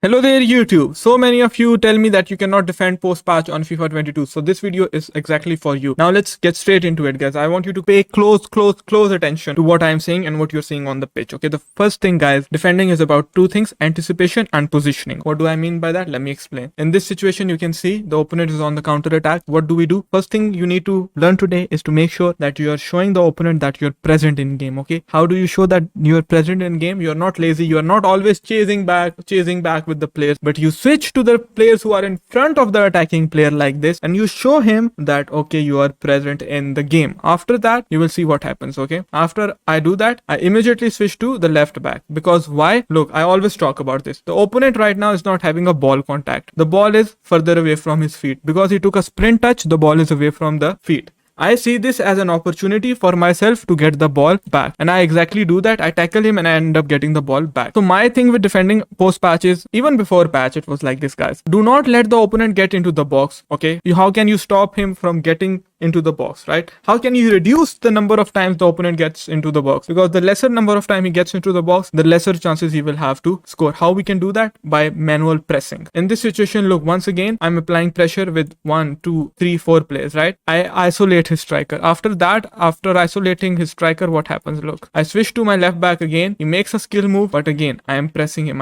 Hello there YouTube. So many of you tell me that you cannot defend post patch on FIFA 22. So this video is exactly for you. Now let's get straight into it, guys. I want you to pay close attention to what I am saying and what you're seeing on the pitch. Okay, the first thing, guys, defending is about two things: anticipation and positioning. What do I mean by that? Let me explain. In this situation, you can see the opponent is on the counter attack. What do we do? First thing you need to learn today is to make sure that you are showing the opponent that you're present in game. Okay, how do you show that you're present in game? You're not lazy. You're not always chasing back with the players, but you switch to the players who are in front of the attacking player like this, and you show him that okay, you are present in the game. After that, you will see what happens. Okay, after I do that, I immediately switch to the left back. Because why? Look, I always talk about this. The opponent right now is not having a ball contact. The ball is further away from his feet. Because he took a sprint touch, the ball is away from the feet. I see this as an opportunity for myself to get the ball back, and I exactly do that. I tackle him and I end up getting the ball back. So my thing with defending post patches, even before patch, it was like this, guys. Do not let the opponent get into the box. Okay, how can you stop him from getting into the box, right? How can you reduce the number of times the opponent gets into the box? Because the lesser number of time he gets into the box, the lesser chances he will have to score. How we can do that? By manual pressing. In this situation, look, once again, I'm applying pressure with 1, 2, 3, 4 players, right? I isolate his striker. After that, after isolating his striker, what happens? Look, I switch to my left back again. He makes a skill move, but again, I'm pressing him,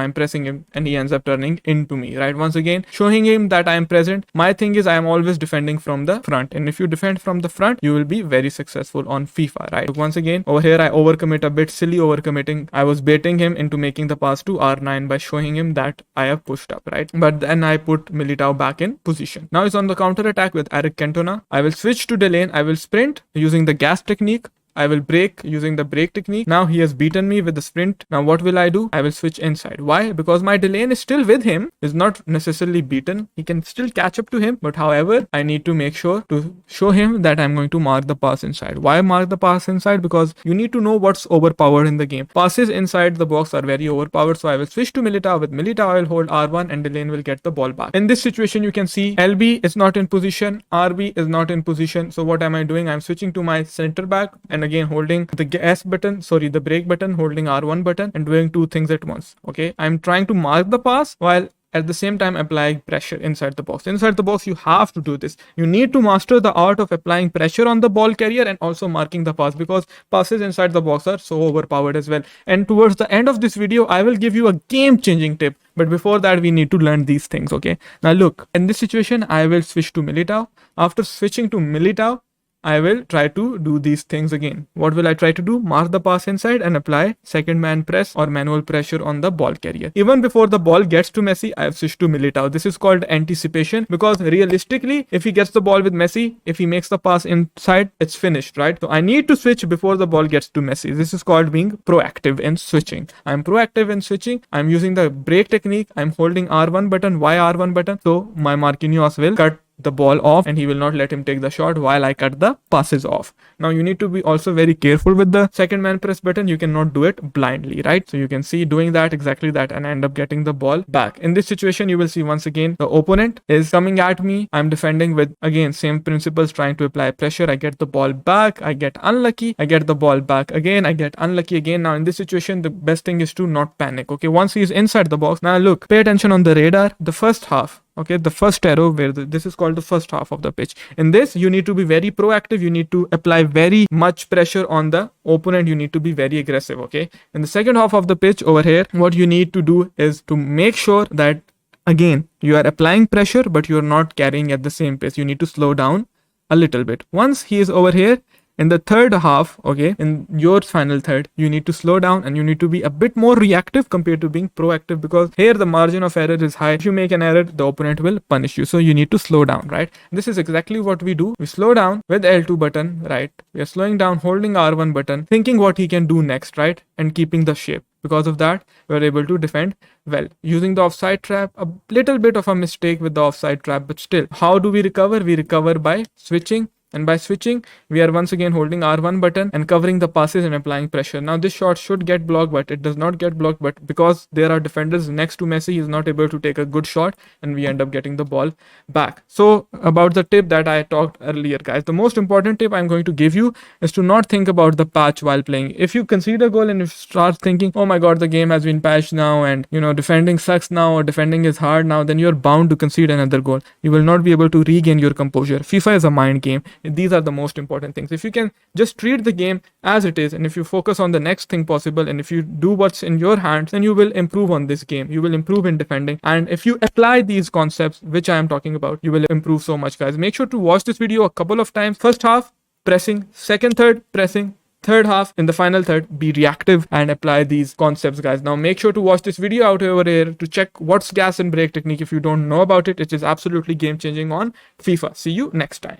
and he ends up turning into me, right? Once again, showing him that I am present. My thing is I am always defending from the front, and if you defend from the front, you will be very successful on FIFA, right? Once again, over here I overcommit a bit, silly overcommitting. I was baiting him into making the pass to R9 by showing him that I have pushed up, right? But then I put Militao back in position. Now he's on the counter attack with Eric Cantona. I will switch to Delane. I will sprint using the gas technique. I will break using the break technique. Now he has beaten me with the sprint. Now what will I do? I will switch inside. Why? Because my Delane is still with him. Is not necessarily beaten. He can still catch up to him. But however, I need to make sure to show him that I'm going to mark the pass inside. Why mark the pass inside? Because you need to know what's overpowered in the game. Passes inside the box are very overpowered. So I will switch to Militao. With Militao, I will hold R1 and Delane will get the ball back. In this situation, you can see LB is not in position. RB is not in position. So what am I doing? I'm switching to my center back and again holding the brake button, holding R1 button and doing two things at once. Okay, I'm trying to mark the pass while at the same time applying pressure inside the box. Inside the box, you have to do this. You need to master the art of applying pressure on the ball carrier and also marking the pass, because passes inside the box are so overpowered as well. And towards the end of this video, I will give you a game-changing tip. But before that, we need to learn these things, okay? Now look, in this situation, I will switch to Militao. After switching to Militao, I will try to do these things again. What will I try to do? Mark the pass inside and apply second man press or manual pressure on the ball carrier. Even before the ball gets to Messi, I have switched to Militao. This is called anticipation, because realistically, if he gets the ball with Messi, if he makes the pass inside, it's finished, right? So I need to switch before the ball gets to Messi. This is called being proactive in switching. I'm proactive in switching. I'm using the break technique. I'm holding R1 button. Why R1 button? So my Marquinhos will cut the ball off and he will not let him take the shot while I cut the passes off. Now you need to be also very careful with the second man press button. You cannot do it blindly, right? So you can see doing that, exactly that, and I end up getting the ball back. In this situation, you will see once again the opponent is coming at me. I'm defending with again same principles, trying to apply pressure. I get the ball back, I get unlucky, I get the ball back again, I get unlucky again. Now in this situation, the best thing is to not panic. Okay, once he is inside the box, now look, pay attention on the radar. The first half, okay, the first arrow where this is called the first half of the pitch. In this, you need to be very proactive. You need to apply very much pressure on the opponent. You need to be very aggressive, okay? In the second half of the pitch over here, what you need to do is to make sure that, again, you are applying pressure, but you're not carrying at the same pace. You need to slow down a little bit. Once he is over here, in the third half, okay, in your final third, you need to slow down and you need to be a bit more reactive compared to being proactive, because here the margin of error is high. If you make an error, the opponent will punish you. So you need to slow down, right? This is exactly what we do. We slow down with L2 button, right? We are slowing down, holding R1 button, thinking what he can do next, right? And keeping the shape. Because of that, we are able to defend well. Using the offside trap, a little bit of a mistake with the offside trap, but still, how do we recover? We recover by switching And by switching, we are once again holding R1 button and covering the passes and applying pressure. Now this shot should get blocked, but it does not get blocked. But because there are defenders next to Messi, he is not able to take a good shot, and we end up getting the ball back. So about the tip that I talked earlier, guys, the most important tip I'm going to give you is to not think about the patch while playing. If you concede a goal and you start thinking, oh my god, the game has been patched now, and defending sucks now, or defending is hard now, then you're bound to concede another goal. You will not be able to regain your composure. FIFA is a mind game. These are the most important things. If you can just treat the game as it is, and if you focus on the next thing possible, and if you do what's in your hands, then you will improve on this game. You will improve in defending. And if you apply these concepts which I am talking about, you will improve so much, guys. Make sure to watch this video a couple of times. First half pressing, second third pressing, third half, in the final third, be reactive and apply these concepts, guys. Now make sure to watch this video out over here to check what's gas and brake technique if you don't know about it. It is absolutely game changing on FIFA. See you next time.